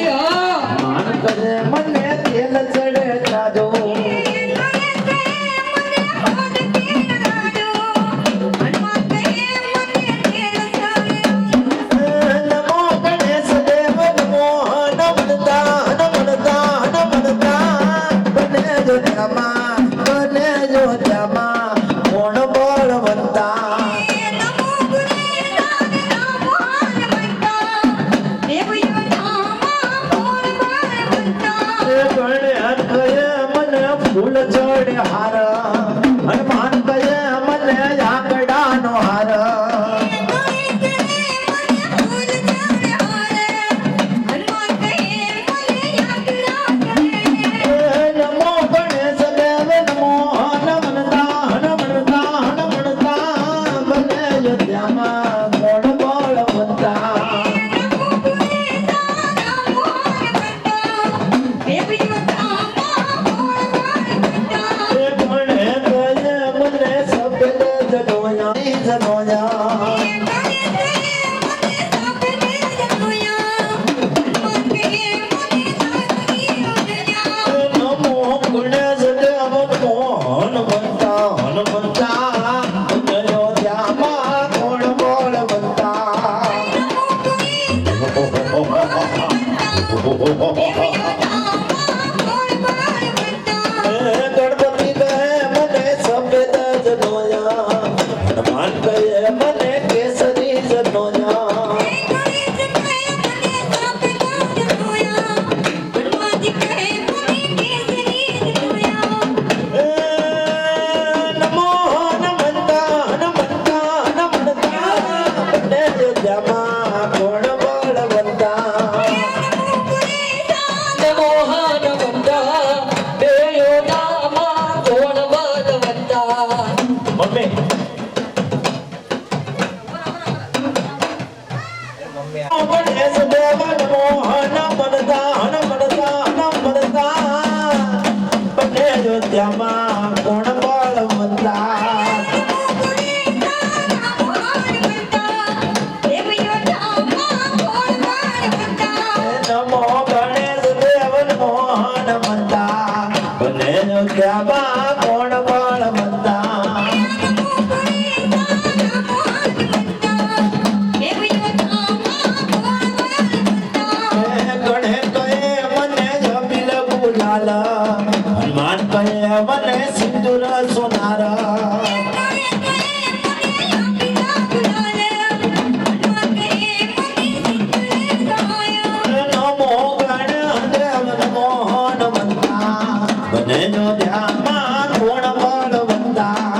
માન કરે મને તેલ ચડે જાજો ફૂલ ચડે હાર હનુમાન કહે મને આંગડાનો હાર નમો ગણેશ દેવ નમો હનુમંતા હનુમંતા હનુમંતા બને અયોધ્યામાં કોણ બળવંતા ગણપતિ કહે મને સફેદ જનોયા હનુમાન કહે મને કેસરી જનોયા નમો હનુમંતા હનુમંતા હનુમંતા બને અયોધ્યામાં કોણ બળવંતા ગણેશ દેવ નમો હનુમંતા હનુમંતા હનુમંતા બને અયોધ્યામાં કોણ બળવંતા નમો ગણેશ દેવ નમો હનુમંતા બને અયોધ્યામાં કોણ બળવંતા હનુમાન કહે મને સિંદૂર સોનાર નમો ગણ દેવ નમો હનુમંતા બને અયોધ્યામાં કોણ બળવંતા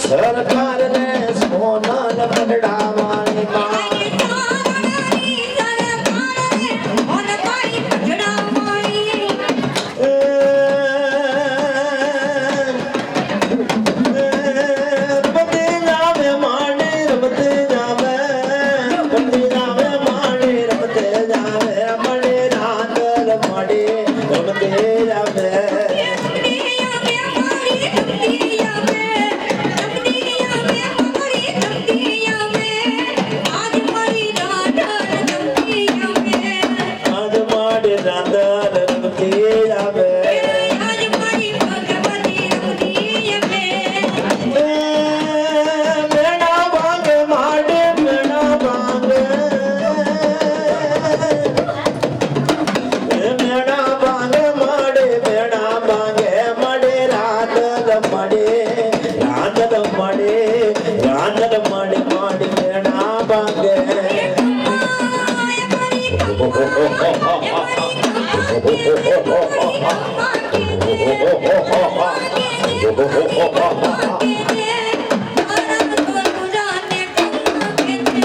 સરકાર ને સોનલ પગડાવાની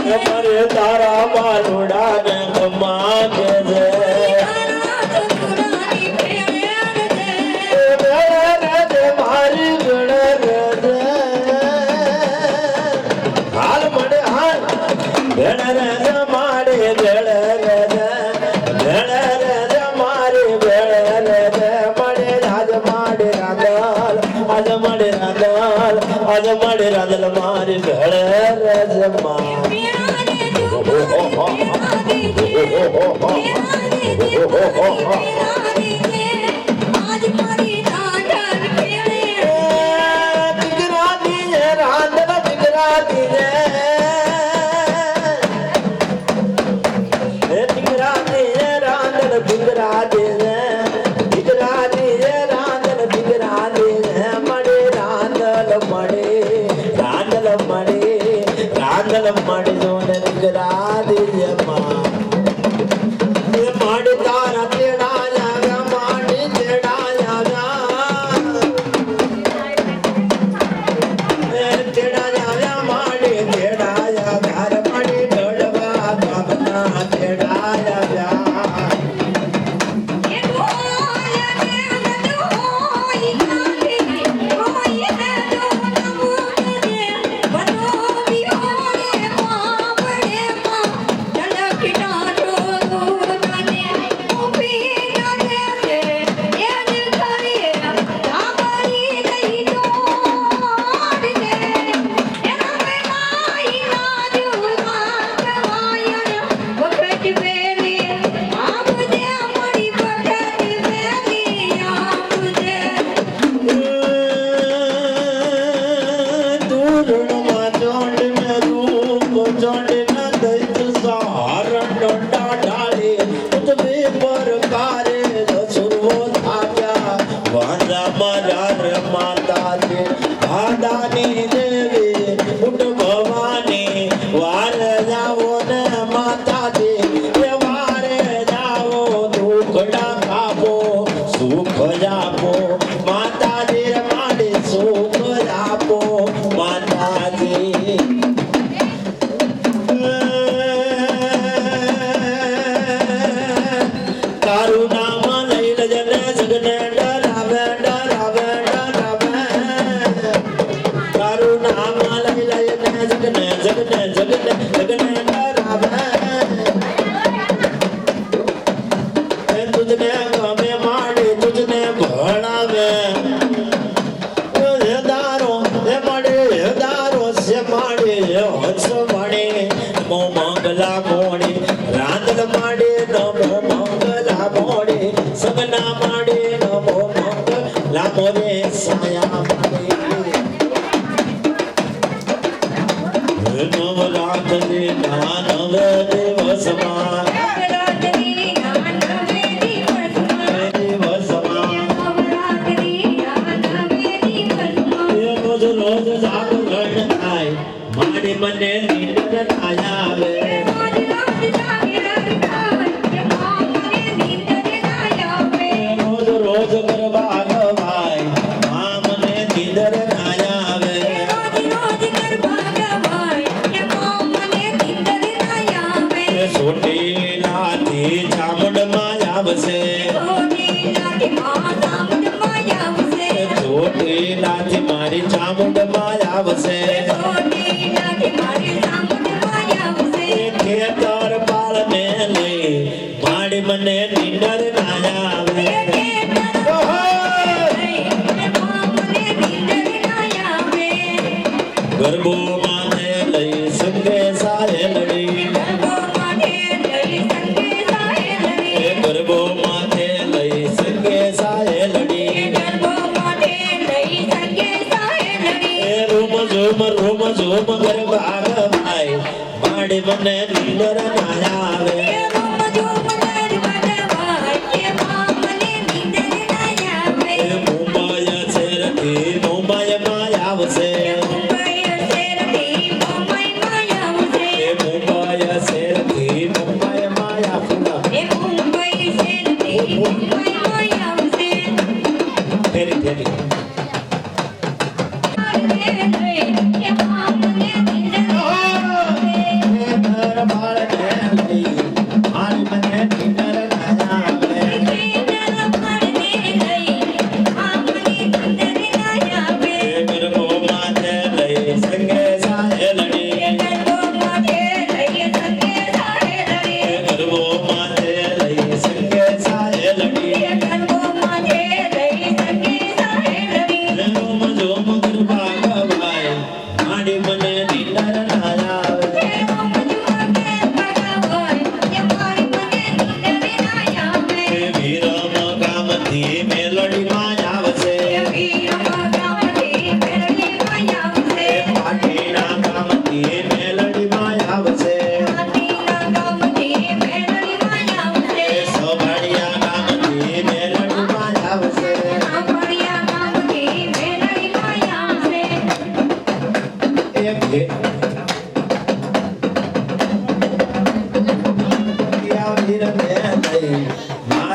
અમારે તારા બાલુડા ને કમા કે છે મારી ગણ હાલ મળે હાલ ભેળ રે મારે ભેળ રે મારે ભેળ રે મળે આજ માડે રાંદલ આજ મળે રાંદલ આજ મળે રાંદલ મારી ભેળ રે જમા મને નીંદર ના આવે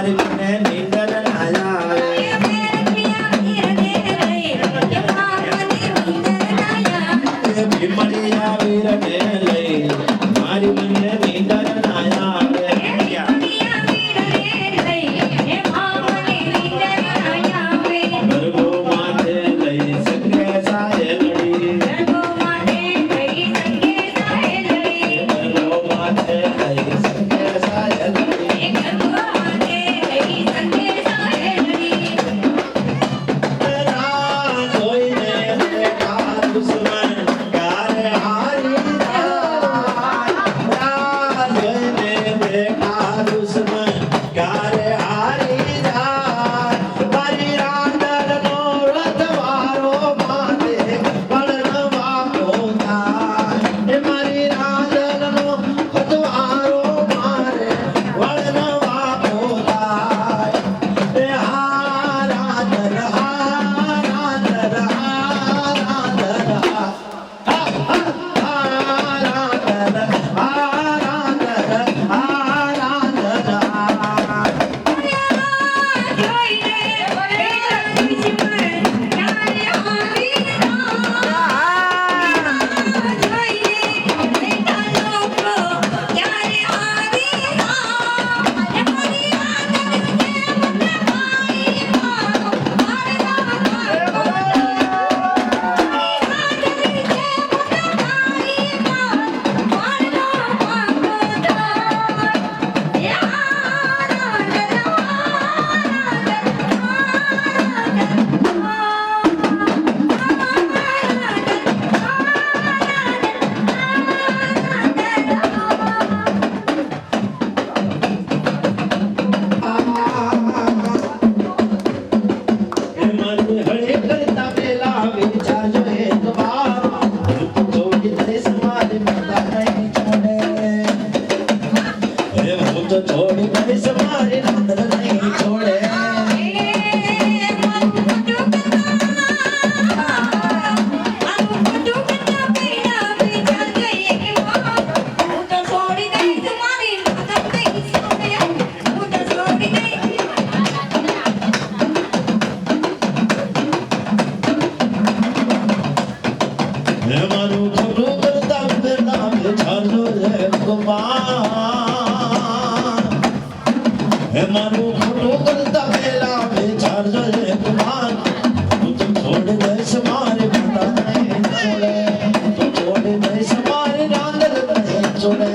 મારી મને નીંદર ના આવે ભીમડી આવી રને લઈ મારી મને નીંદર ના આવે ગરબો માથે લઈ સંગે સાયલડી ગરબો માથે લઈ સંગે સાયલડી રાહ જોઈને બેઠા દુશ્મન ક્યારે હારી જાય રાહ જોઈને બેઠા દુશ્મન ક્યારે હારી જાય મારી રાંદરનો રથવારો માથે પડવા પોતાય મારી રાંદરનો રથવારો મારે વળનવા પોતાય રાંદર રાંદર હળે કરતા પેલા વિચારજો એક વાર હું તો છોડી દઈશ મારી માતા નહીં છોડે હું તો છોડી દઈશ મારી નાદર નહીં છોડે મારું ખોટું કરતા પેલા વિચારજો એક વાર મારું ખોટું કરતા પેલા વિચારજો એક વાર હું તો છોડી દઈશ મારી માતા નહીં છોડે હું તો છોડી દઈશ મારી નાદર નહીં છોડે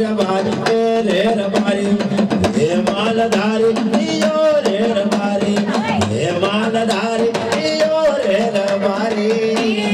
રબારી રે રબારી હે માલધારી યો રે રબારી હે માલધારી યો રે રબારી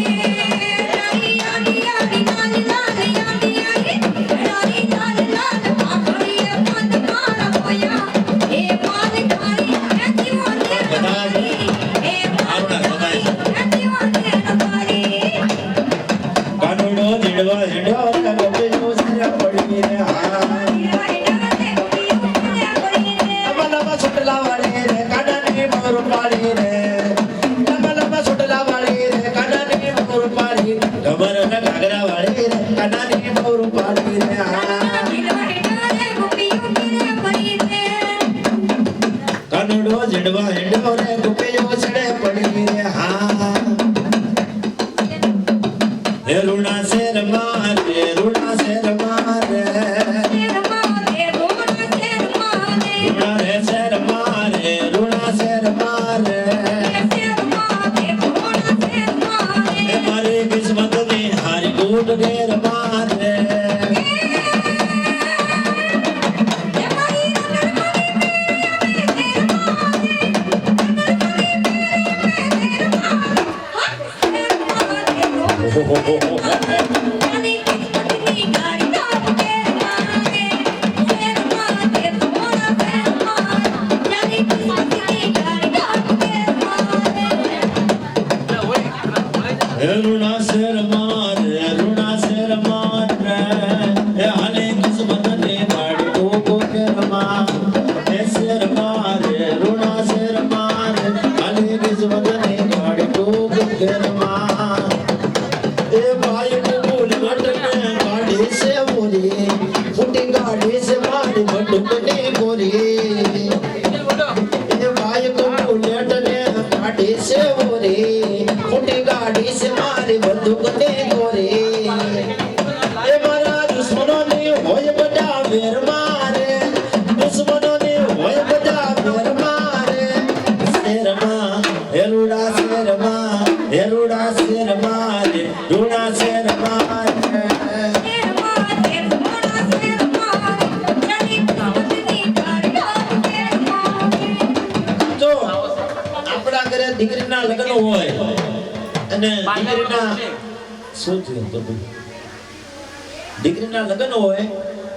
દીકરીના લગ્ન હોય અને દીકરીના લગ્ન હોય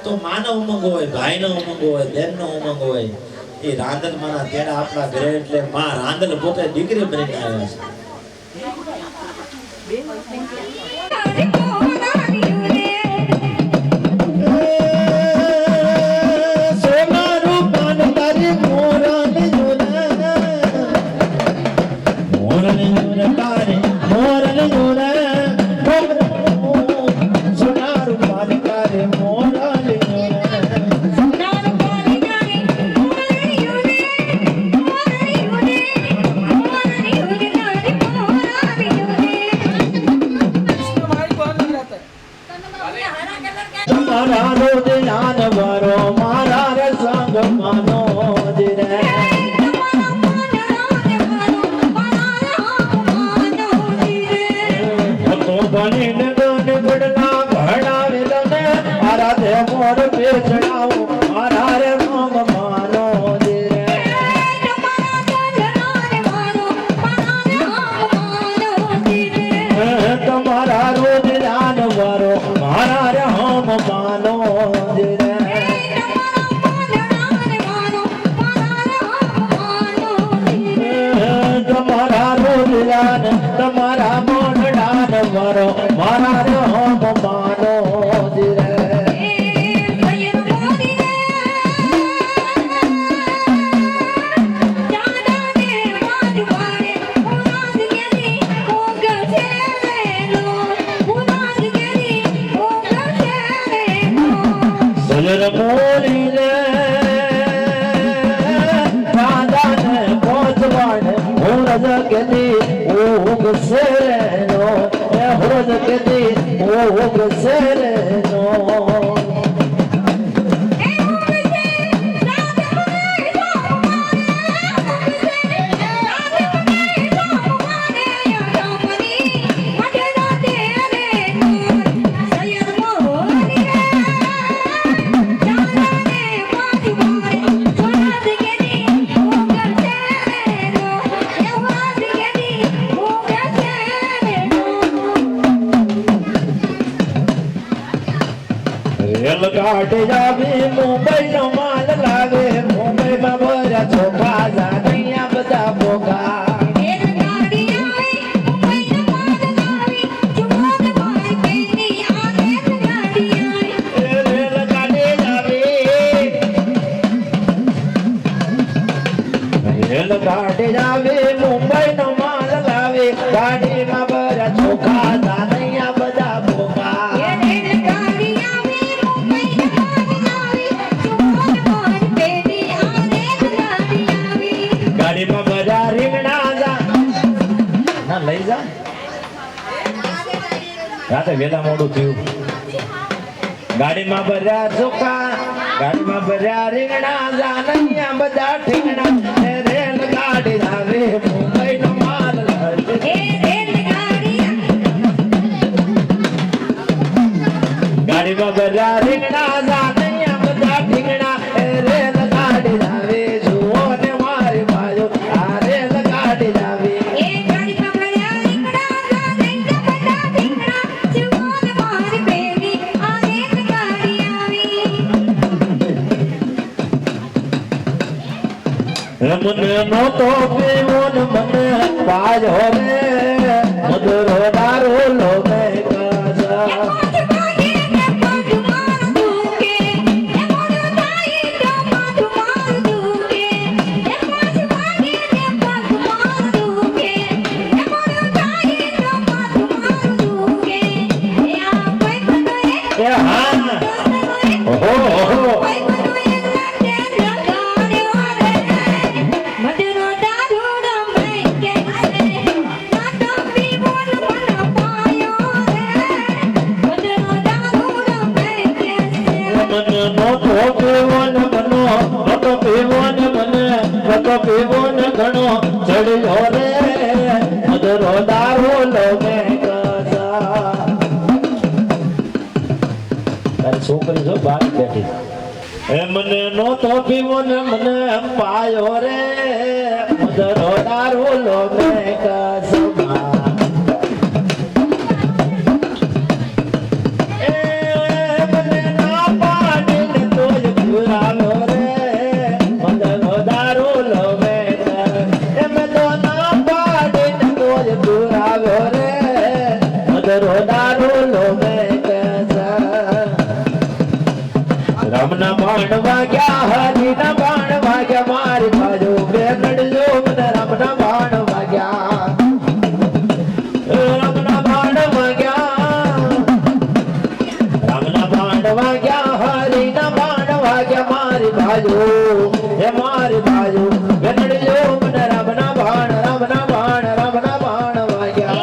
તો માનો ઉમંગ હોય, ભાઈનો ઉમંગ હોય, બહેનનો ઉમંગ હોય. એ રાંદલ માના તેડા આપણા ઘરે એટલે માં રાંદલ પોતે દીકરી બનીને આવ્યા છે. ઘાટે જાવી મુંબઈ નો માલ લાવે મુંબઈ માં ભર્યા ચોખા જાનૈયા બધા ભોગા ઘાટે જાવે મુંબઈ નો માલ લાવે ગાડીમાં ભર્યા ચોખા જાનૈયા બધા ભોગા ગાડીમાં બધા રીંગણા ના લઈ જા રાતે વેલા મોડું થયું ગાડીમાં ભર્યા ચોખા ગાડીમાં ભર્યા રીંગણા જાનૈયા બધા ઠીંગણા રેલ ગાડી આવે મુંબઈ નો માલ ગાડીમાં ભર્યા રીંગણા જાનૈયા બધા ઠીંગણા રેલ ગાડી આવે જુઓ ને મારી બાજુ આ રેલ ગાડી આવે મને નો તો પીવો ને મને પાજો રે મધુરો દારૂ લો મે કાજા પીવો ને ઘણો ચડ્યો રે મધુરો દારૂ લો મે કાજા તારી છોકરી જો બાપ બેઠી એ મને નો તો પીવો ને મને પાયો રે મધુરો દારૂ લો મે કાજા રામના બાણ વાગ્યા હરિના બાણ વાગ્યા મારી બાજુ બેનડજો મને રામના બાણ વાગ્યા રામના બાણ વાગ્યા રામના બાણ વાગ્યા હરિના બાણ વાગ્યા મારી બાજુ એ મારી બાજુ બેનડજો મને રામના બાણ રામના બાણ રામના બાણ વાગ્યા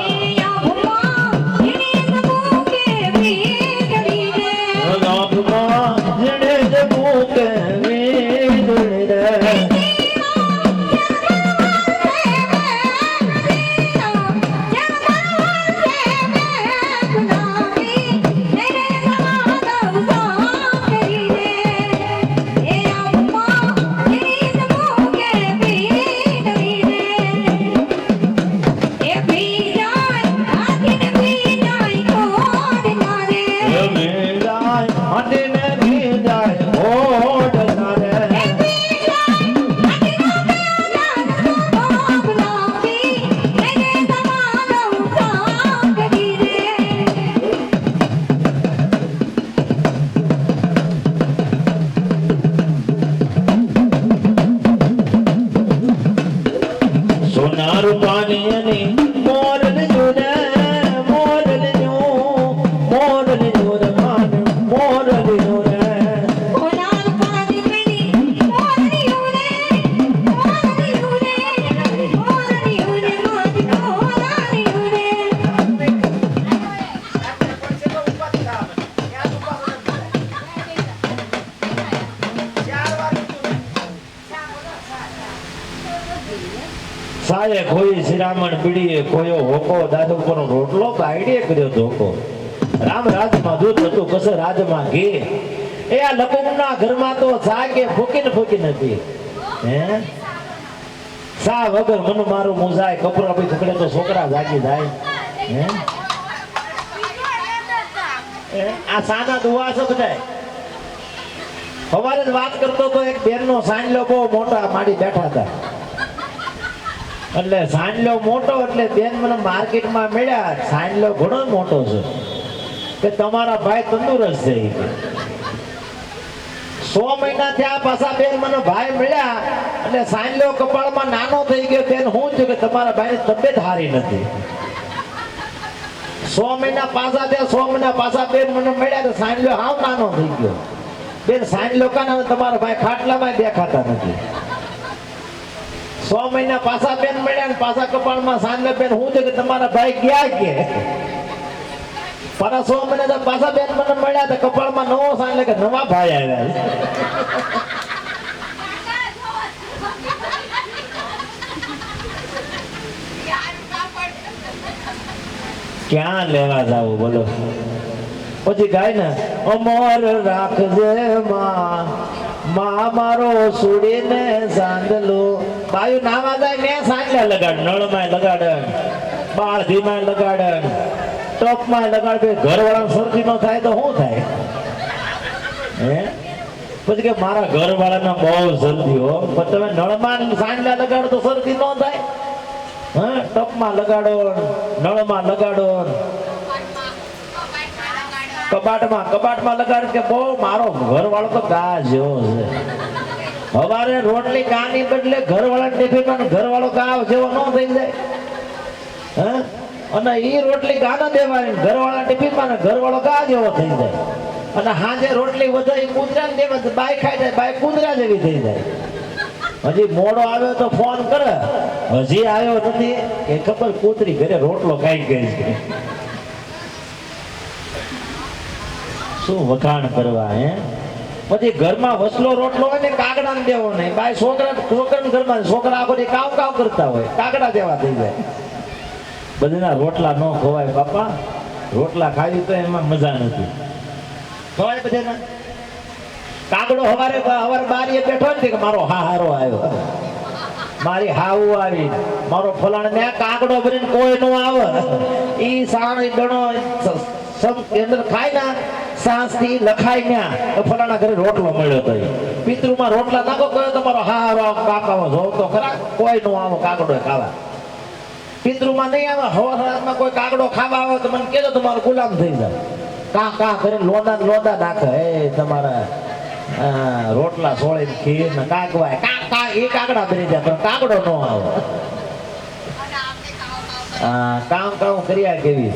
સાયે કોઈ શ્રીરામણ પીડીએ કોયો હોકો દાદુ પરનો રોટલો બાયડીએ કર્યો ધોકો રામ રાજમાં દૂધ હતું કસ રાજમાં ઘી એ આ લકુમના ઘરમાં તો જાગે ફૂકી નથી હે સા વગર મન મારું મુજાય કપરા ભાઈ ટુકડે તો છોકરા જાગી જાય હે આ સાના દુઆ છે બધાય સવારે જ વાત કરતો તો એક બેનનો સાંજલો બહુ મોટા માડી બેઠા હતા. એટલે સાંજલો મોટો એટલે બેન મને માર્કેટમાં મળ્યા. સાંજલો ઘણો મોટો છે કે તમારા ભાઈ તંદુરસ્ત છે. 100 મહિના થયા પાછા બેન મને ભાઈ મળ્યા એટલે સાંજલો કપાળમાં નાનો થઈ ગયો. બેન હું થયું કે તમારા ભાઈની તબિયત સારી નથી. 100 મહિના પાછા થયા 100 મહિના પાછા બેન મને મળ્યા તો સાંજલો હાવ નાનો થઈ ગયો. બેન સાંજલો કાને તમારા ભાઈ ખાટલામાં દેખાતા નથી. 100 મહિના પાછા બેન મળ્યા ને પાછા કપાળમાં સાંજલો બેન હું થયું કે તમારા ભાઈ ગયા કે પાછા 100 મહિના તો પાછા બેન મને મળ્યા તો કપાળમાં નવો સાંજલો કે નવા ભાઈ આવ્યા. ક્યાં લેવા જાવું બોલો? પછી ગાય ને અમર રાખજે માં મારો સુડીને સાંદલો. બાયુ નાવા જાય ને સાંજલા લગાડ, નળમાં લગાડે, બાળધીમાં લગાડે, ટપમાં લગાડે. ઘરવાળા શરદી નો થાય તો શું થાય? હે પછી કે મારા ઘરવાળાને બહુ શરદી હો. પણ તમે નળમાં સાંજલા લગાડો તો શરદી નો થાય. હા, ટપમાં લગાડો, નળમાં લગાડો, કબાટમાં લગાડો. કે બહુ મારો ઘરવાળો તો ગા જેવો છે. હવારે રોટલી ગાની બદલે ઘરવાળા ટિફિનમાં ઘરવાળો ગા જેવો ન થઈ જાય. હા, અને ઈ રોટલી ગાના દેવાની ઘરવાળા ટિફિનમાં ઘરવાળો ગા જેવો થઈ જાય. અને હાજે રોટલી વધારે કૂતરા ને દેવા બાય ખાઈ જાય, બાય કૂતરા જેવી થઈ જાય. હજી મોડો આવ્યો તો ફોન કરે, હજી આવ્યો નથી એ ખબર કૂતરી ઘરે રોટલો ખાઈ ગઈ છે. શું વખાણ કરવા હે? પછી ઘરમાં વસલો રોટલો હોય ને કાગડા ને દેવો નહીં. બાય છોકરા ઘરમાં છોકરા આખો કામ કરતા હોય, કાગડા દેવા થઈ જાય. બધાના રોટલા ન ખવાય બાપા. રોટલા ખાવી તો એમાં મજા નથી. ખવાય બધાના. કાગડો હવારે બારીએ બેઠો ને કે મારો હારો આવ્યો, મારી હાવું આવી, મારો ફલાણ ને કાગડો ભરીને કોઈ નો આવે. ઈ સાણ દણો અંદર ખાય ના સાંસ થી લખાય ના ફલાણા ઘરે રોટલો મળ્યો તો પિતૃમાં રોટલા નાખો કયો તમારો હારો કાકાઓ જો તો ખરા. કોઈ નો આવો કાગડો ખાવા. પિતૃમાં નહીં આવે. હવારમાં કોઈ કાગડો ખાવા આવે તો મને કેજો તમારો ગુલામ થઈ જાય. કા કરીને લોદા નાખે. એ તમારા રોટલા સોળી ખીર ને કાકવાય એ કાગડા બની જાય પણ કાગડો નો આવે. કામ કર્યા કેવી.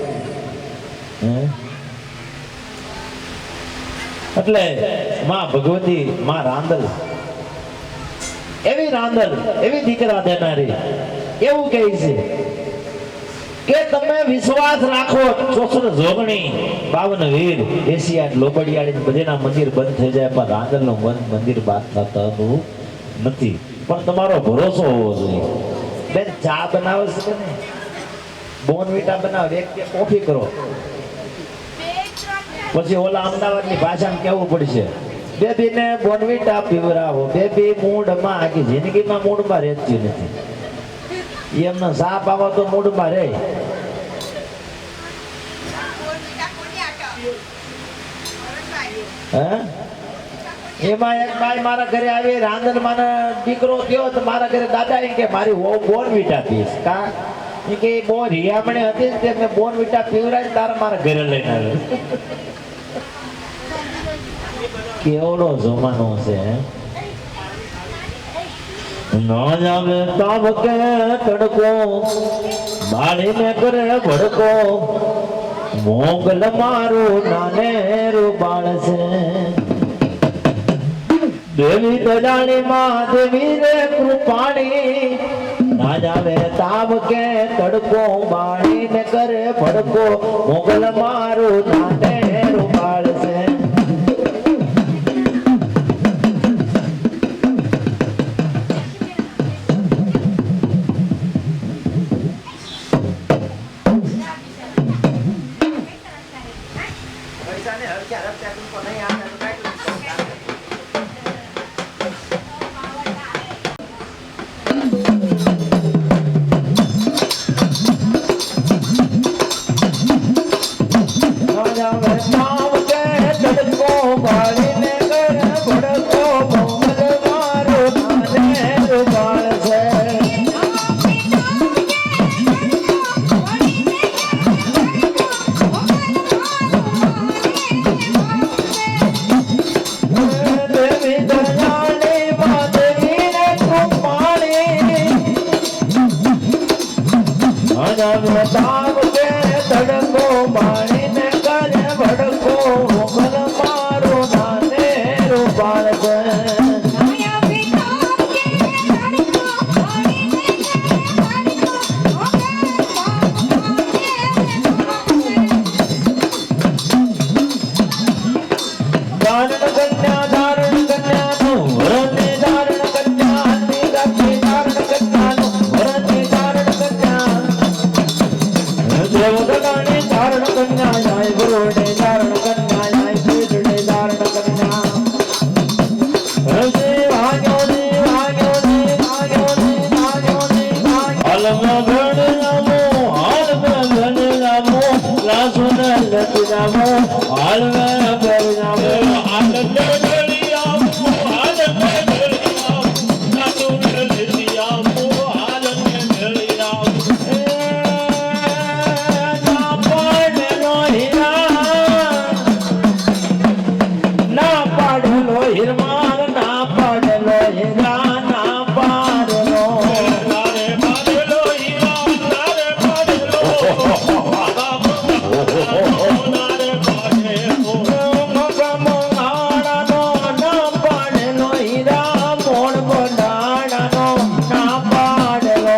એટલે માં ભગવતી માં રાંદલ એવી દીકરા દેનારી એવું કહે છે કે તમે વિશ્વાસ રાખો. 64 જોગણી 52 વીર 88 લોબડિયાળી બધેના મંદિર બંધ થઈ જાય પણ રાંદલ નું મંદિર બંધ થતું નથી. પણ તમારો ભરોસો હોવો જોઈએ. બેન ચા બનાવે છે કે નહીં? બોર્નવિટા બનાવે, એક કોફી કરો. પછી ઓલા અમદાવાદની ભાષામાં કેવું પડશે, બેબી ને બોર્નવિટા પીવરાવો. બેબી મૂડમાં આખી જિંદગીમાં મૂડમાં રહેતી નથી. એમને સાપ આવો તો મૂડમાં રહે. એમાં એક બાઈ મારા ઘરે આવી, રાંધણ માનો દીકરો થયો તો મારા ઘરે દાદા કે મારી બોર્નવિટા પીશ. કા કે બહુ રિયામણી હતી ને મેં બોર્નવિટા પીવરાય તારા મારા ઘરે લઈને આવ્યો. કેવડો જમાનો છે. ન જાવે તાવ કે તડકો બાળીને કરે ભડકો. મોગલ મારું નાનેરું બાળ છે. દેવી દયાળી માં દેવી રે કૃપાણી. ના જાવે તાવ કે તડકો બાળીને કરે ભડકો. મોગલ મારું નાનેરું બાળ છે. જાવે તાવ કે પાળશે માયા બેટા કે રાણીકો પાડીને રાણીકો ધારણ કન્યા ધારણ કન્યા નું વરને ધારણ કન્યા હાથની ગાંઠી ધારણ કન્યા નું વરને ધારણ કન્યા દેવ ગણાને ધારણ કન્યા જાય ગુરુને ધારણ કન્યા જાય પીઠને ધારણ કન્યા હસે ભાગ્યો ને ભાગ્યો ને ભાગ્યો ને ભાગ્યો ને હાલમાં ગણ નામો હાલમાં ગણ નામો લાસુન લત નામો હાલમાં ગણ નામો ના પાડેલો હિરમાન ના પાડેલો હીરા ના પાડેલો મંગાળાનો ના પાડેલો હીરા મોણ બંધાણાનો ના પાડેલો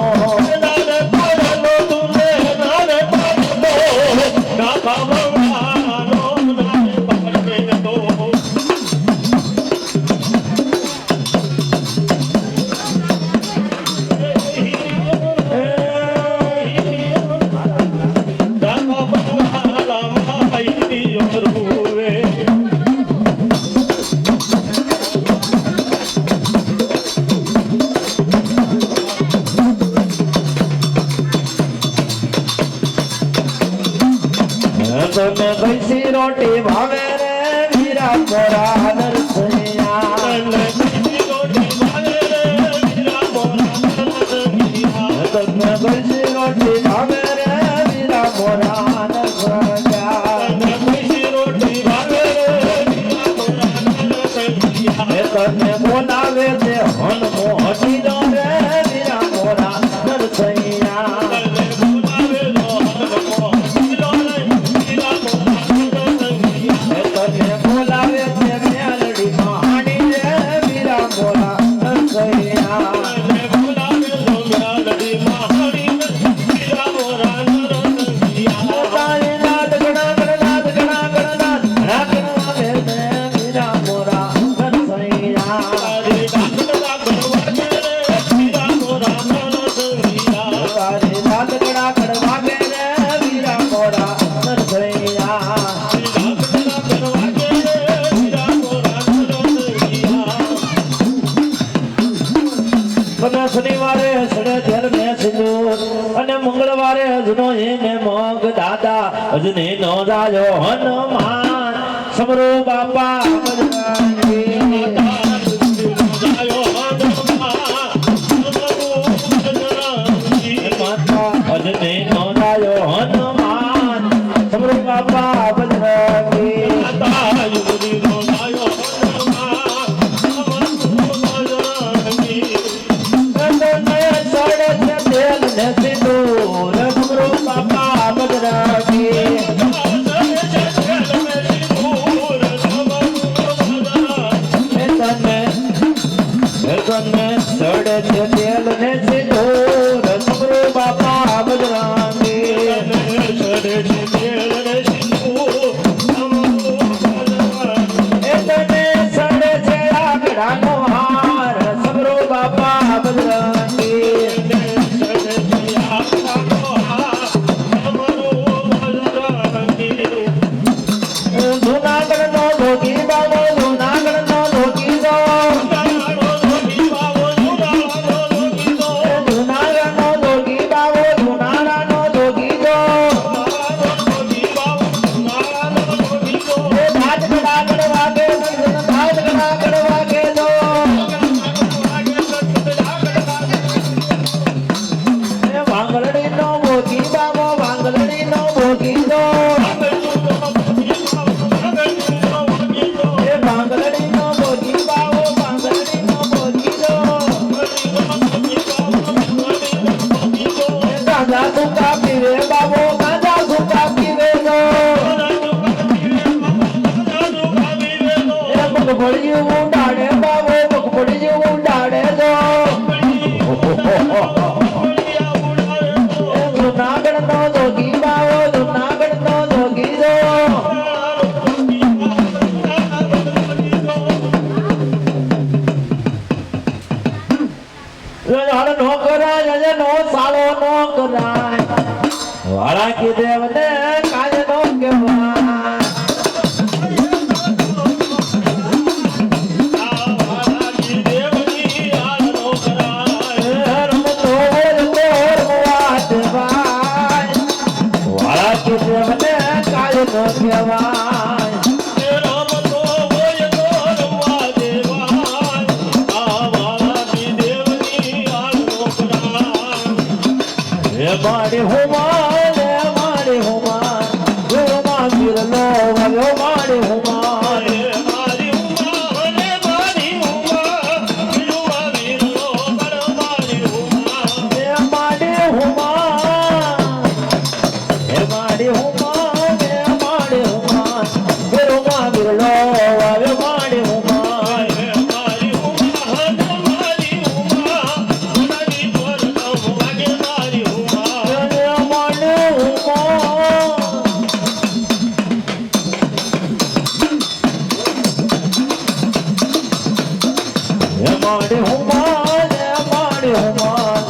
તને કઈસી રોટી ભાવે રે વીરા મોરા નરસૈયા તને કઈસી રોટી ભાવે રે વીરા મોરા નરસૈયા તને બોલાવે તે હન મોહટી દો રે વીરા મોરા નરસૈયા તને બોલાવે તે મેલડી મહાણી રે વીરા મોરા નરસૈયા તારી નાદ ગણા ગણનાદ ગણા ગણનાદ ગણા ગણવા વે તે વીરા મોરા નરસૈયા તારી નાદ ગણા ગણવા વે રે વીરા મોરા નરસૈયા બધા શનિવારે સડે તેલ ને સિંદૂર અને મંગળવારે અજનો એને મગ દાદા અજને નો રાજો હનુમાન સમરો બાપા બજરંગી માતા અજને નો રાજો હનુમાન સમરો બાપા બજરંગી ઉડાડે બાવો મગફળી જેવું ઉડાડે જો જુનાગઢ નો જોગી બાવો જુનાગઢ નો જોગી જો નો કરાય અજે નો સાળો નો કરાય વાળા કી દેવને કાજ નો કેવાય મારી હુમાન મારી હુમાન હુમાન ગિરલો વયો મારી હુમાન મારી ઉમા મારી ઉમા વિરુવા વિરલો બળ મારી ઉમા મારી હુમાન હે મારી હુમાન મારી હુમાન ગિરલો ગિરલો વયો મારી હુમાન મારી ઉમા મારી ઉમા ગુણની પરનો વાગે મારી ઉમા મારી હુમાન મારી હુમાન મારી હુમાન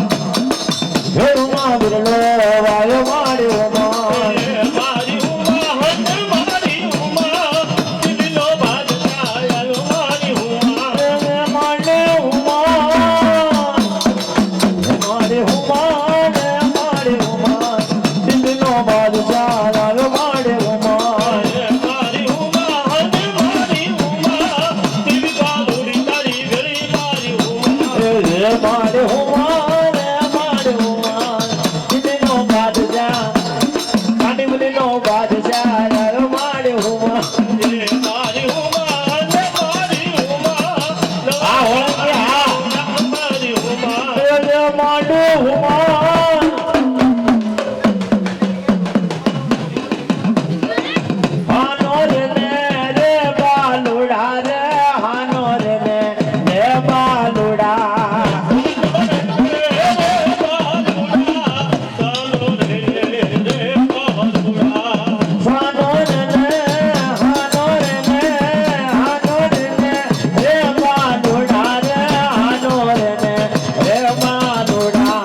ઘરમાં બિરલો વાયો મારી હુમાન મારી ઉમા મારી ઉમા દિલનો બાદશાહ આયો મારી ઉમા મારી હુમાન મારી હુમાન મારી હુમાન દિલનો બાદશાહ આવ્યો મારી હુમાન મારી ઉમા મારી ઉમા દિલ ગાલુડી તારી વેળી મારી ઉમા મારી હુમાન મારી હુમાન દિલનો બાદશાહ કાંડીવલીનો બાદશાહ આવ્યો મારી હુમાન મારી ઉમા મારી ઉમા આ હોય કે હા મારી ઉમા મારી હુમાન હાનો રે રે બાલુડા રે હાનો રે બાલુડા હાનો રે હાનો રે બાલુડા રે હાનો રે બાલુડા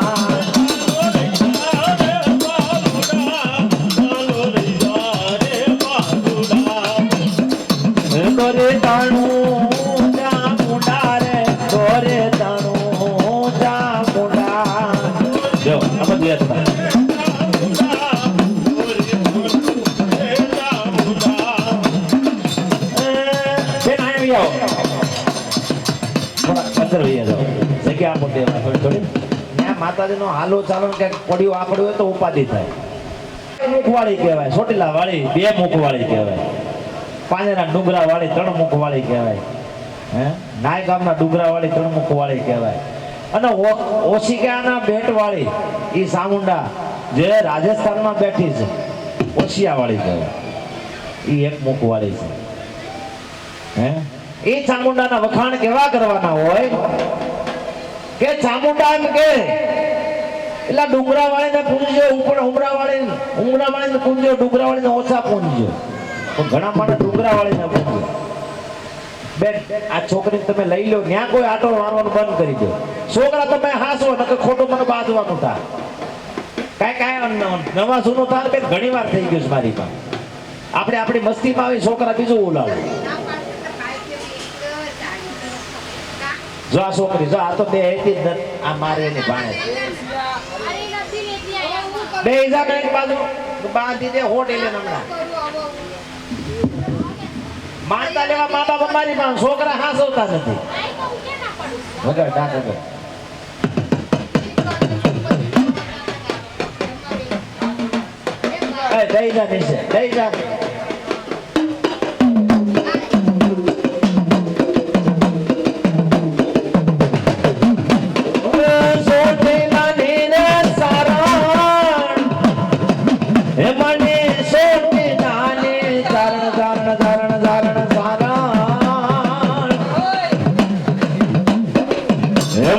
દોરે તાણું જા મુંડા રે દોરે તાણું જા મુંડા જો આમાં દે હતા બેન આવી આવો થોડા અંદર વહી જાઓ જગ્યા આપો દેવા થોડી થોડી ત્યાં માતાજીનો હાલો ચાલો ને ક્યાંક પડ્યું આ પડ્યું હોય તો ઉપાધિ થાય મુખવાળી કહેવાય ચોટીલા વાળી બે મુખવાળી કહેવાય પાંજરા ડુંગરા વાળી ત્રણ મુખ વાળી કહેવાય હે નાય ગામના ડુંગરા વાળી ત્રણ મુખ વાળી કહેવાય અને ઓશિકાના બેટ વાળી ઈ સામુંડા જે રાજસ્થાનમાં બેઠી છે ઓશિયા વાળી કહેવાય ઈ એક મુખ વાળી છે હે ઈ ચામુંડાના વખાણ કેવા કરવાના હોય કે ચામુંડા એમ કે એટલા ડુંગરા વાળીને પૂંજજો ઉપર ઉમરા વાળીને પૂંજજો ડુંગરા વાળીને ઓછા પૂંજજો પણ ઘણા માટે ડુંગરા વાળીને પૂંજજો બેન આ છોકરીને તમે લઈ લો ત્યાં કોઈ આટો મારવાનું બંધ કરી દો છોકરા તમે હાસો નકર ખોટું મને બાંધવાનું થાય કાંઈ નવા જૂનું થાય બેન ઘણી વાર થઈ ગયું છે મારી પાસે આપણે આપણી મસ્તીમાં આવી છોકરા બીજું ઉલાવે જો આ છોકરી જો આ તો બે હતી જ નથી આ મારે એની ભાણે બે ઈજા એક બાજુ બાંધી દે હોટ એટલે હમણાં માનતા લેવા મા બાપ અમારી પાસે છોકરા હાસવતા નથી વગર ડાક વગર દઈ જા નીચે દઈ જા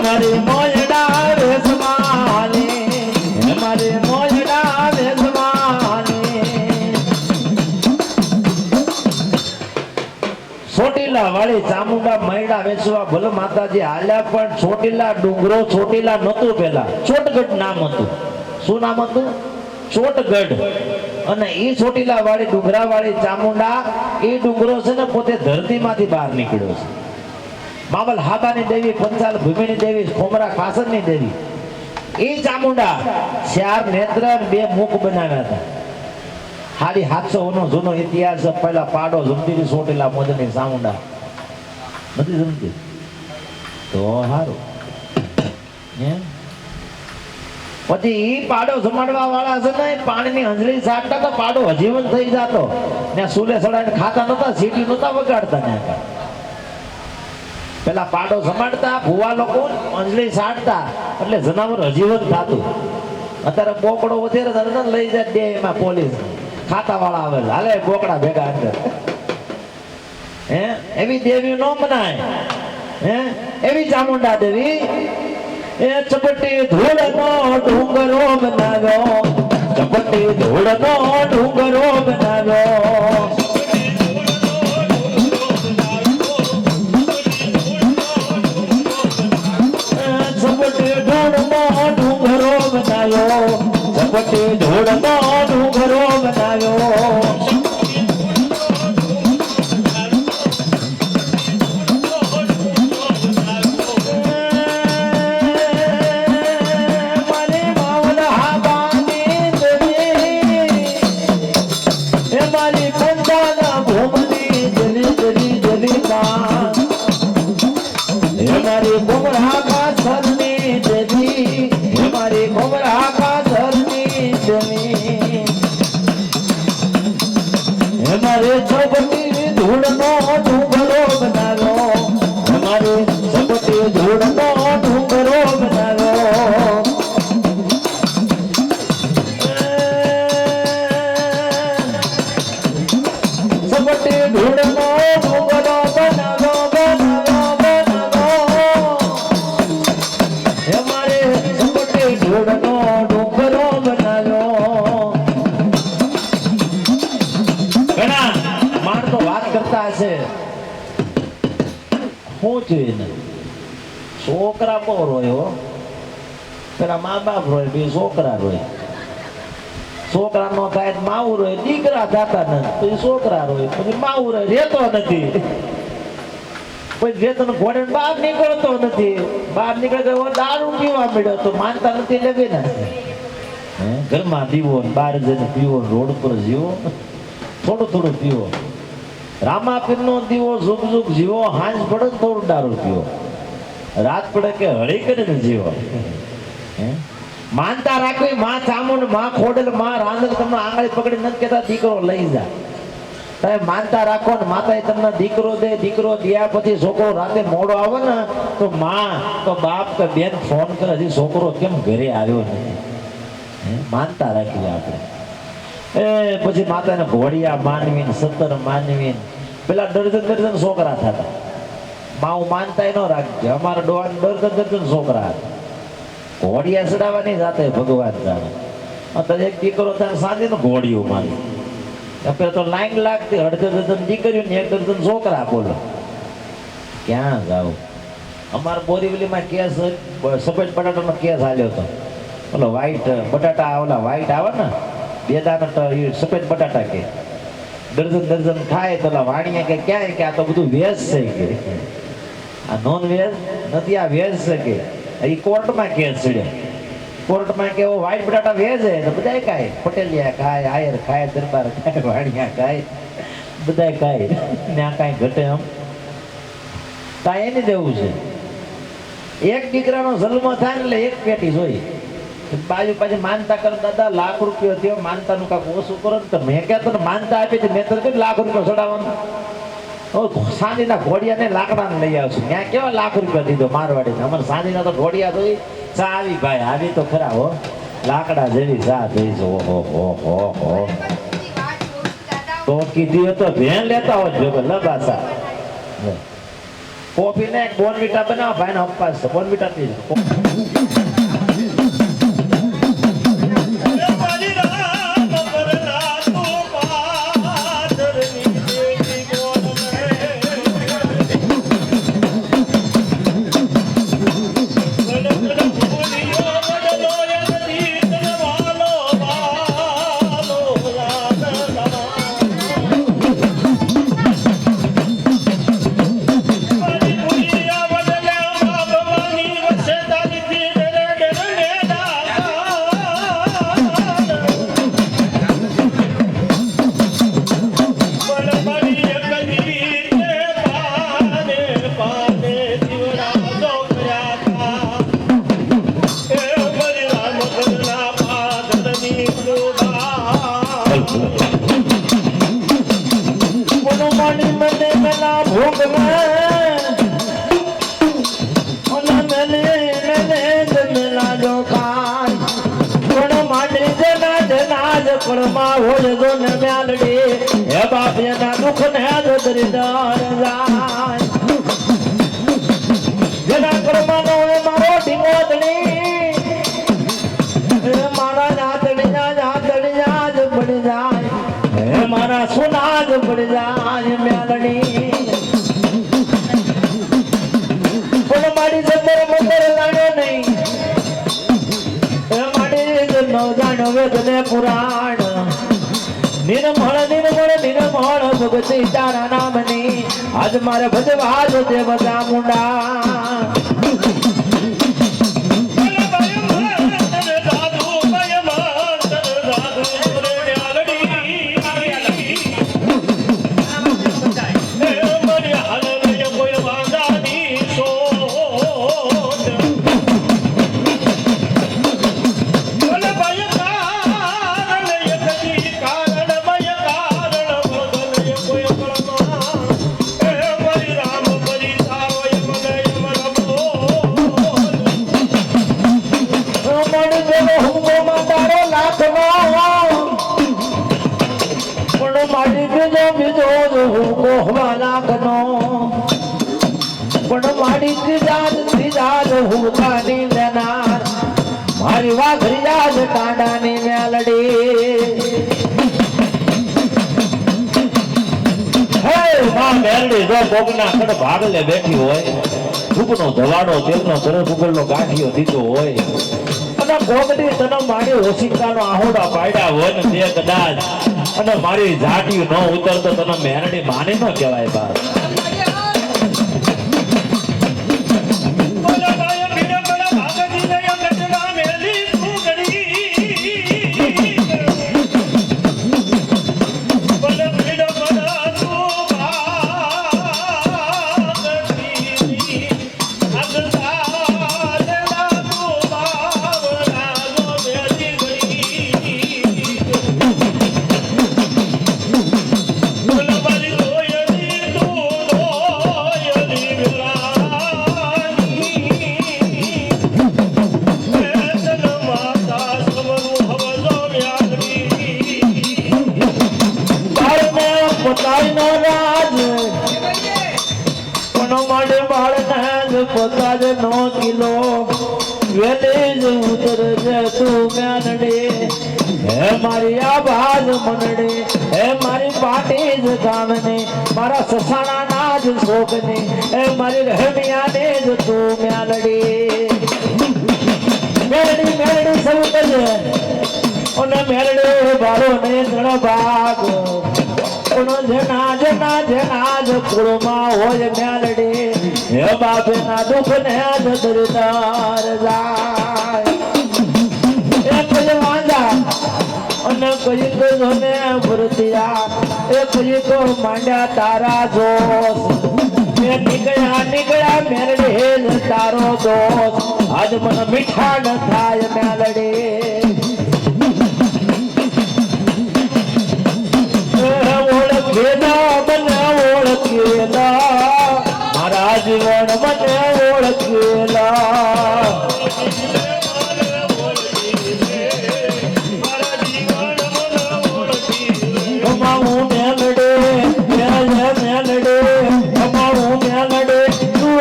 મારે મોજડા વેસમાને મારે મોજડા વેસમાને ચોટીલા વાળી ચામુંડા મૈડા વેચવા ભલે માતાજી હાલ્યા પણ ચોટીલા ડુંગરો ચોટીલા નતું પેલા ચોટગઢ નામ હતું. શું નામ હતું? ચોટગઢ. અને ઈ ચોટીલા વાળી ડુંગરા વાળી ચામુંડા એ ડુંગરો છે ને પોતે ધરતીમાંથી બહાર નીકળ્યો છે. મામલ હાબાની દેવી, પંચાલ ભૂમિની દેવી, ખોમરા ખાસરની દેવી એ ચામુંડા 4 નેત્ર 2 મુખ બનાવ્યા હતા. 750 નો જૂનો ઇતિહાસ. પહેલા પાડો જમતી ચોટીલા મોજની ચામુંડા નથી જમતી તો સારું. પછી ઈ પાડો જમાડવા વાળા છે ને પાણીની હંજળી સાટતા તો પાડો હજીવન થઈ જતો ને સુલે સડાઈને ખાતા નતા, સીટી નતા વગાડતા ને. પેલા પાડો જમાડતા ભુવા લોકો અંજલી સાટતા એટલે જનાવર હજીવન થતું. અત્યારે બોકડો વધારે લઈ જાય દે એમાં પોલીસ ખાતા વાળા આવે હાલે બોકડા ભેગા અંદર. હે એવી દેવી નો મનાય. હે એવી ચામુંડા દેવી એ ચપટી ધૂળનો ડુંગરો બનાવ્યો, ચપટી ધૂળનો ડુંગરો બનાવ્યો. ચપટી ધૂળનો ડુંગરો બનાવ્યો, ચપટી ધૂળનો ડુંગરો બનાવ્યો. છોકરા બહુ રોયો, પેલા મા બાપ રોય, બે છોકરા રોય. છોકરા નો થાય માવું રોય, દીકરા થતા નથી પછી છોકરા રોય, પછી માવું રોય રેતો નથી, પછી વેતન ઘોડે બહાર નીકળતો નથી. બહાર નીકળે દારૂ પીવા મળ્યો તો માનતા નથી લેવી ને. ઘરમાં પીવો, બહાર જઈને પીવો, રોડ પર જીવો, થોડું થોડું પીવો. રામાપીર નો દીવો ઝુક ઝુક જીવો, હાંજ પડે થોડું દારૂ પીવો, રાત પડે કે હળી કરીને જીવો. માનતા રાખવી માં ચામુંડ, માં ખોડલ, માં રાંદલ તમને આંગળી પકડી નથી કેતા દીકરો લઈ જા. તમે માનતા રાખો ને માતા તમને દીકરો દે. દીકરો દિયા પછી છોકરો રાતે મોડો આવે ને તો માં તો બાપ કે બેન ફોન કરે હજી છોકરો કેમ ઘરે આવ્યો નહીં. માનતા રાખવી આપણે. એ પછી માતાને ઘોડિયા માનવી, 17 માનવી, પેલા દર્જન છોકરા થતા. માઉ માનતા ન રાખજે. અમારા ડોહા દર્જન છોકરા હતા. ઘોડિયા ચડાવવાની જાતે ભગવાન જાણે. અત્યારે એક દીકરો ત્યાં સાંજે ને ઘોડિયું મારી અત્યારે તો લાઈન લાગતી. 1.5 ડઝન દીકરીઓ ને 1 ડઝન છોકરા. બોલો ક્યાં જાવ? અમારા બોરીવલીમાં કેસ, સફેદ બટાટાનો કેસ આવ્યો હતો. ઓલો વ્હાઈટ બટાટા, ઓલા વ્હાઈટ આવે ને 2 દાણા સફેદ બટાટા કે દર્જન ખાય તો વાણીયા કે ક્યાં કે આ તો બધું વેજ છે કે આ નોન વેજ નથી, આ વેજ છે કે. એ કોર્ટમાં કેસ ચડ્યો. કોર્ટમાં કે વ્હાઈટ બટાટા વેજ છે તો બધા ખાય. પટેલિયા ખાય, આયર ખાય, દરબાર ખાય, વાણિયા ખાય, બધા ખાય ને આ કાંઈ ઘટે એમ તા એને દેવું છે. એક દીકરાનો જન્મ થાય ને એટલે એક પેટી જોઈ. બાજુ પાછી માનતા કરો દાદા લાખ રૂપિયા થયો, માનતા નું કાંક ઓછું કરો ને. તો મેં કહેતો ને માનતા આપી હતી, મેં તો કેટલું લાખ રૂપિયા ચડાવવાનું. સાંજના ઘોડિયા ને લાકડા ને લઈ આવશું. ત્યાં કેવા લાખ રૂપિયા દીધો મારવાડી. અમારે સાંજના તો ઘોડિયા તો ચા આવી ભાઈ, આવી તો ખરા હો, લાકડા જેવી ચા થઈ છે. ઓહો તો કીધી તો ધ્યાન લેતા હોય જો લબાસા. કોફી ને એક બોર્નવિટા બનાવો ભાઈ ને અપવાસ છે બોર્નવિટા પી લો. મારી રામ કરના તો પાદરની દેવી ગોળ કોનો માની મને મેલા ભોગ મેં ઓલા મેલે મેલા જો કાન કોનો માની જના જનાજ કળમાં હોય જો ને મ્યાલડી હે બાપ એના દુઃખ ને જો દરિદર જાય જેના કળમાં હોય મારો ઢીંગોદણી મારા જાતડી જ પડી જાય હે મારા સોના જ પડી જાય મ્યાલડી પણ મારી જબર મદર લાડ્યો નહીં હે મારી જ ન જાણ્યો વેદને પુરાણ નિર્મળ ભગતી તારા નામની આજ મારે ભજવા જ તે બધા મુંડા પણ મારી ત્રીજાદ હું કાઢી લેનાર મારી વાઘરિયા જ કાંડાની મેલડી હે માં મેલડી જો કોકના કડ ભાગલે બેઠી હોય ફૂગનો ધવાડો તેલનો સરસ ઉગલનો ગાંઠિયો દીધો હોય અને કોકડી તને મારી ઓશિકાનો આહોડા પાડ્યા હોય ને તે કદાચ અને મારી ઝાટિયું ન ઉતરતો તને મેરડી માની ન કહેવાય બા કિલો વેલે ઉતર જે તું મેલડે હે મારી આવાજ મનડે હે મારી પાટી જ ગામને મારા સસાણા ના જ શોકને હે મારી રહેમિયાને જ તું મેલડે મેલડી સૌ કજે અને મેલડે બારો ને ગણ ભાગ જેના જ કુળમાં હોય મેલડે હે બાપના દુઃખ ને જ દરદાર જાય એ કોઈ વાંજા અને કોઈ જોને વૃતિયા એ કોઈ કો માંડ્યા તારા જોશ એ નીકળ્યા મેલડે જ તારો દોષ આજ મને મીઠા ન થાય મેલડે મારા જીવન મને ઓળખેલા મેલડે મેલડે તું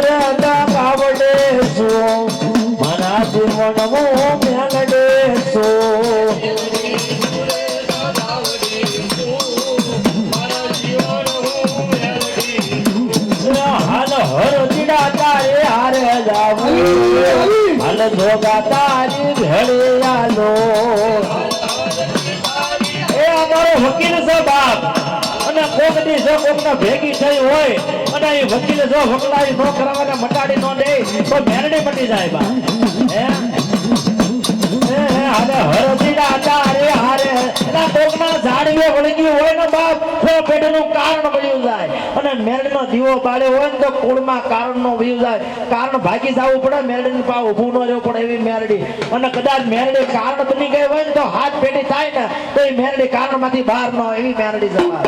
જાવું હાલ જોગા તારી ભેળે આલો એ અમારો વકીલ છે બાપ અને કોક દી જો કોકના ભેગી થઈ હોય અને એ વકીલ જો વકલાઈ નો કરાવવાને મટાડી નો દે તો મેરડી મટી જાય બા હાલે હરજીડા તારે હારે એના કોકના ઝાડવે વળગી હોય ને બાપ તો પેટનું કારણ બળ્યું જાય અને મેરડીનો દીવો બાળ્યો હોય ને તો કુળમાં કારણનો વયું જાય કારણ ભાગી જવું પડે મેરડીની પાસે ઊભું ન રહેવું પડે એવી મેરડી અને કદાચ મેરડી કારણ બની ગઈ હોય ને તો હાથ પેટી થાય ને તો એ મેરડી કારણમાંથી બહાર ન હોય એવી મેરડી જવા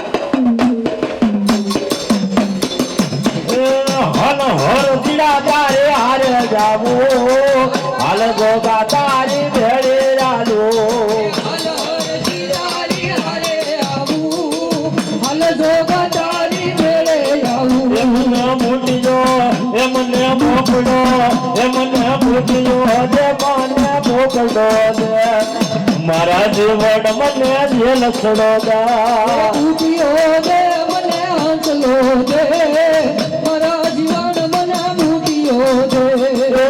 હલ હરજીડા તારે હારે જાવું હાલ ગોગા તારી ભેળે રાલો એમને મોટીજો એમને મોકલો એમને મોટીજો દે મને મોકલો દે મારા જીવન મને જે લસડો દે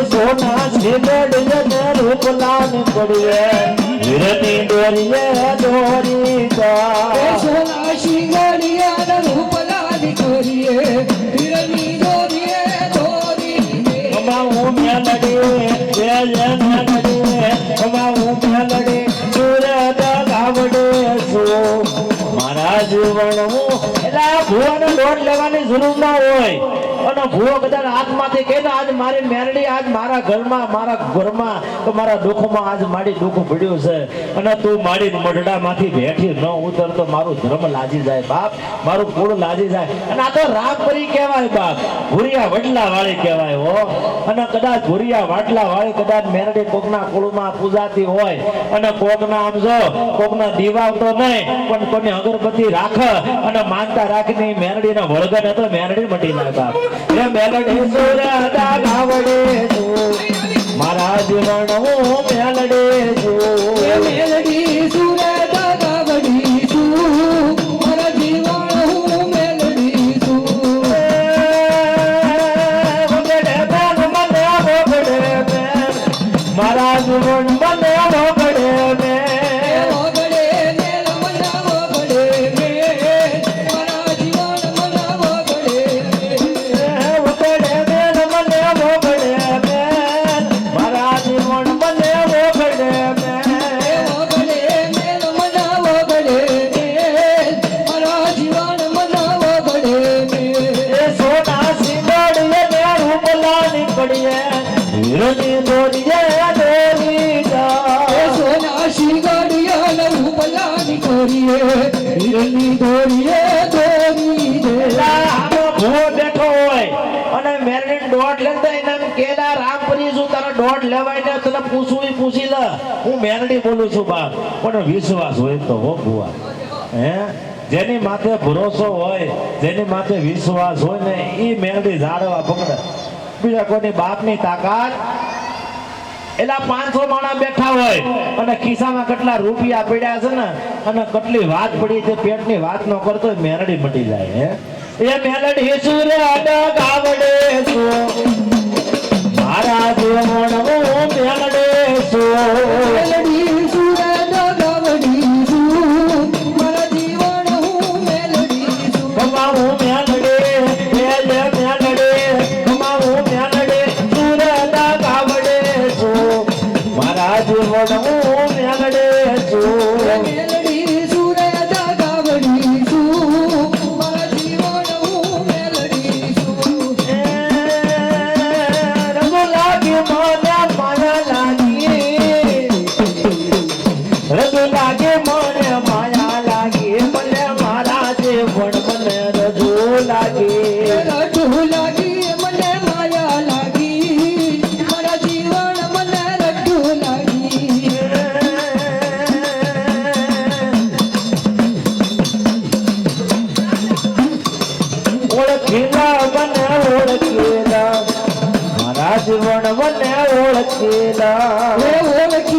સોના સિમેડ જને રૂપલાન પડીએ વિરતી દોરીએ દોરી કા સોના શિંગડિયા રૂપલાલ કરીએ હિરની દોરીએ દોરી કમાઉં મેલડી જે મેલડી કમાઉં મેલડી સુરત ગાવડે સો મારા જીવન હું એટલે ભૂવાનો લોટ લેવાની જરૂર ના હોય અને ભૂવો કદાચ હાથમાંથી કે ને આજ મારી મેરડી આજ મારા ઘરમાં તો મારા દુઃખમાં આજ મારી દુઃખ પડ્યું છે અને તું મારી મઢડામાંથી બેઠી ન ઉતર તો મારું ધર્મ લાજી જાય બાપ મારું કુળ લાજી જાય અને આ તો રામપરી કહેવાય બાપ ભૂરિયા વડલા વાળી કહેવાય હો અને કદાચ ભૂરિયા વાટલા વાળી કદાચ મેરડી કોકના કુળમાં પૂજાતી હોય અને કોકના આમ જો કોકના દીવા તો નહીં પણ કોની અગરબત્તી રાખ અને માનતા રાખીને મેરડીને વળગન હતો મેરડી મટી જાય બાપ એ મેલડી સુરતા ગાવડે છું મારા જીવન હું મેલડે છું મેલડી સુરતા ગાવડી છું મારા જીવન હું મેલડી છું વગડે બેન મને વગડે બેન મારા જીવન મને વગડે બેન વગડે મેલ મના વગડે મેલ મારા જીવન મના વગડે વગડે બેન મને વગડે બેન મારા જીવન મને વગડે બેન વગડે મેલ મના વગડે મેલ મારા જીવન મના વગડે મેલ એ સોના સિંગડીએ ને રૂપલાની પડીએ વિરતી દોરીએ દોરી જા સોના શિંગડિયા રૂપલાની કરીએ હિરની દોરીએ દોરી દે ભૂવો બેઠો હોય અને મેરડીન દોઢ લેતા એને એમ કેલા રામપરી શું તારો દોઢ લેવાય ને તને પૂછી લે હું મેરડી બોલું છું બાપ પણ વિશ્વાસ હોય તો હો ભૂવા હે જેની માથે ભરોસો હોય જેની માથે વિશ્વાસ હોય ને એ મેરડી ઝાડવા પકડે બીજા કોઈની બાપની તાકાત એલા 500 માણા બેઠા હોય અને ખિસ્સામાં કેટલા રૂપિયા પડ્યા છે ને અને કેટલી વાત પડી છે પેટની વાત ન કરતો મેરડી મટી જાય હે એ મેલડી સુરત ગાવડે છું મારા જીવન હું મેલડે છું મેલડી સુરત ગાવડી છું મારા જીવન હું મેલડી છું કમાવું મેલડે મેલડે કમાવું મેલડે સુરત ગાવડે છું મારા જીવન હું મેલડે છું મેલડી સુરત ગાવડી છું મારા જીવન હું મેલડી છું રંગો લાગે મને માયા લાગી રંગો લાગે મને માયા લાગી મને મારા જીવન મને રજુ લાગી રટુ લાગી મને માયા લાગી મારા જીવન મને રટુ લાગી ઓળખેલા મને ઓળખેલા મારા જીવન મને ઓળખેલા ઓળખી